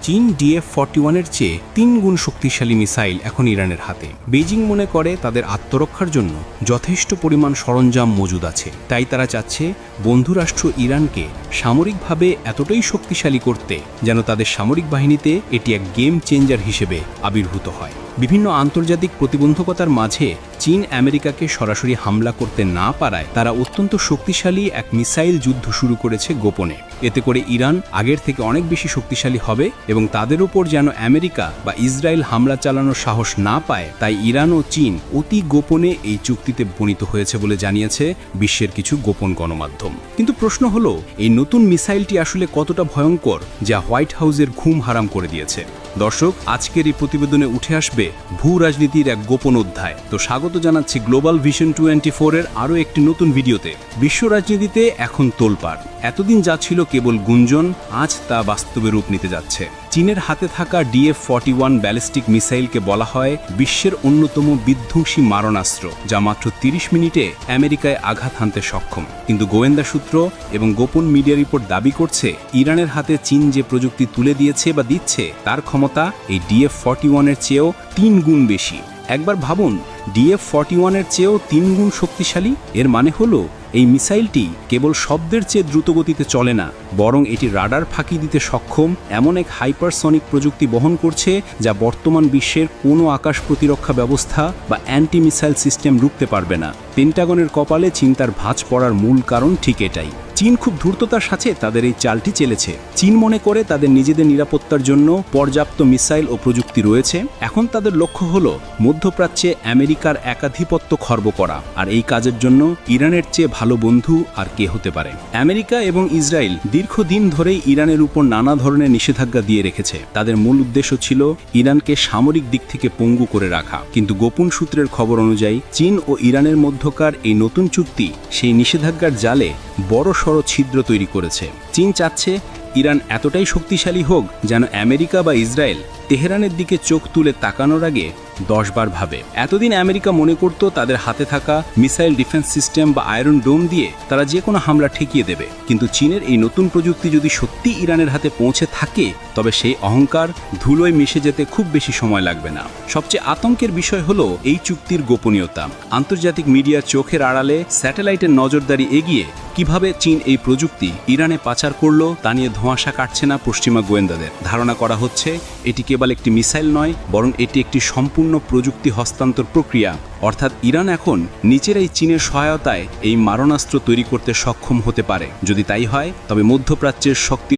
চীন DF-41-এর চেয়ে 3 গুণ শক্তিশালী মিসাইল এখন ইরানের হাতে। বেইজিং মনে করে তাদের আত্মরক্ষার জন্য যথেষ্ট পরিমাণ সরঞ্জাম মজুদ আছে, তাই তারা চাচ্ছে বন্ধুরাষ্ট্র ইরানকে সামরিকভাবে এতটাই শক্তিশালী করতে যেন তাদের সামরিক বাহিনীতে এটি এক গেম চেঞ্জার হিসেবে আবির্ভূত হয়। বিভিন্ন আন্তর্জাতিক প্রতিবন্ধকতার মাঝে চীন আমেরিকাকে সরাসরি হামলা করতে না পারায় তারা অত্যন্ত শক্তিশালী এক মিসাইল যুদ্ধ শুরু করেছে গোপনে। এতে করে ইরান আগের থেকে অনেক বেশি শক্তিশালী হবে এবং তাদের উপর যেন আমেরিকা বা ইসরায়েল হামলা চালানোর সাহস না পায়, তাই ইরান ও চীন অতি গোপনে এই চুক্তিতে উপনীত হয়েছে বলে জানিয়েছে বিশ্বের কিছু গোপন গণমাধ্যম। কিন্তু প্রশ্ন হলো, এই নতুন মিসাইলটি আসলে কতটা ভয়ঙ্কর যা হোয়াইট হাউসের ঘুম হারাম করে দিয়েছে? দর্শক, আজকের এই প্রতিবেদনে উঠে আসবে ভূ রাজনীতির এক গোপন অধ্যায়। তো স্বাগত জানাচ্ছি গ্লোবাল ভিশন 24-এর আরও একটি নতুন ভিডিওতে। বিশ্ব রাজনীতিতে এখন তোলপাড়। এতদিন যা ছিল কেবল গুঞ্জন, আজ তা বাস্তবে রূপ নিতে যাচ্ছে। চীনের হাতে থাকা DF-41 ব্যালিস্টিক মিসাইলকে বলা হয় বিশ্বের অন্যতম বিধ্বংসী মারণাস্ত্র, যা মাত্র 30 মিনিটে আমেরিকায় আঘাত হানতে সক্ষম। কিন্তু গোয়েন্দা সূত্র এবং গোপন মিডিয়া রিপোর্ট দাবি করছে ইরানের হাতে চীন যে প্রযুক্তি তুলে দিয়েছে বা দিচ্ছে তার ক্ষমতা এই DF-41-এর চেয়েও 3 গুণ বেশি। একবার ভাবুন, DF-41-এর চেয়েও 3 গুণ শক্তিশালী। এর মানে হলো এই মিসাইলটি কেবল শব্দের চেয়ে দ্রুতগতিতে চলে না, বরং এটি রাডার ফাঁকি দিতে সক্ষম এমন এক হাইপারসনিক প্রযুক্তি বহন করছে যা বর্তমান বিশ্বের কোনো আকাশ প্রতিরক্ষা ব্যবস্থা বা অ্যান্টি মিসাইল সিস্টেম রুখতে পারবে না। পেন্টাগনের কপালে চিন্তার ভাঁজ পড়ার মূল কারণ ঠিক এটাই। চীন খুব ধূর্ততার সাথে তাদের এই চালটি চেলেছে। চীন মনে করে তাদের নিজেদের নিরাপত্তার জন্য পর্যাপ্ত মিসাইল ও প্রযুক্তি রয়েছে। এখন তাদের লক্ষ্য হলো মধ্যপ্রাচ্যে আমেরিকার একাধিপত্য খর্ব করা, আর এই কাজের জন্য ইরানের চেয়ে ভালো বন্ধু আর কে হতে পারে? আমেরিকা এবং ইসরায়েল দীর্ঘদিন ধরেই ইরানের উপর নানা ধরনের নিষেধাজ্ঞা দিয়ে রেখেছে। তাদের মূল উদ্দেশ্য ছিল ইরানকে সামরিক দিক থেকে পঙ্গু করে রাখা। কিন্তু গোপন সূত্রের খবর অনুযায়ী চীন ও ইরানের মধ্যকার এই নতুন চুক্তি সেই নিষেধাজ্ঞার জালে বড়সড় ছিদ্র তৈরি করেছে। চীন চাচ্ছে ইরান এতটাই শক্তিশালী হোক যেন আমেরিকা বা ইসরায়েল তেহরানের দিকে চোখ তুলে তাকানোর আগে 10 বার ভাবে। এতদিন আমেরিকা মনে করত তাদের হাতে থাকা মিসাইল ডিফেন্স সিস্টেম বা আয়রন ডোম দিয়ে তারা যে কোনো হামলা ঠেকিয়ে দেবে। কিন্তু চীনের এই নতুন প্রযুক্তি যদি সত্যি ইরানের হাতে পৌঁছে থাকে, তবে সেই অহংকার ধুলোয় মিশে যেতে খুব বেশি সময় লাগবে না। সবচেয়ে আতঙ্কের বিষয় হলো এই চুক্তির গোপনীয়তা। আন্তর্জাতিক মিডিয়ার চোখের আড়ালে স্যাটেলাইটের নজরদারি এগিয়ে কিভাবে চীন এই প্রযুক্তি ইরানে পাচার করলো তা নিয়ে ধোঁয়াশা কাটছে না পশ্চিমা গোয়েন্দাদের। ধারণা করা হচ্ছে এটি কেবল একটি মিসাইল নয়, বরং এটি একটি সম্পূর্ণ প্রযুক্তি হস্তান্তর প্রক্রিয়া। অর্থাৎ ইরান এখন নিজেরাই চীনের সহায়তায় এই মারণাস্ত্র তৈরি করতে সক্ষম হতে পারে। যদি তাই হয়, তবে মধ্যপ্রাচ্যের শক্তি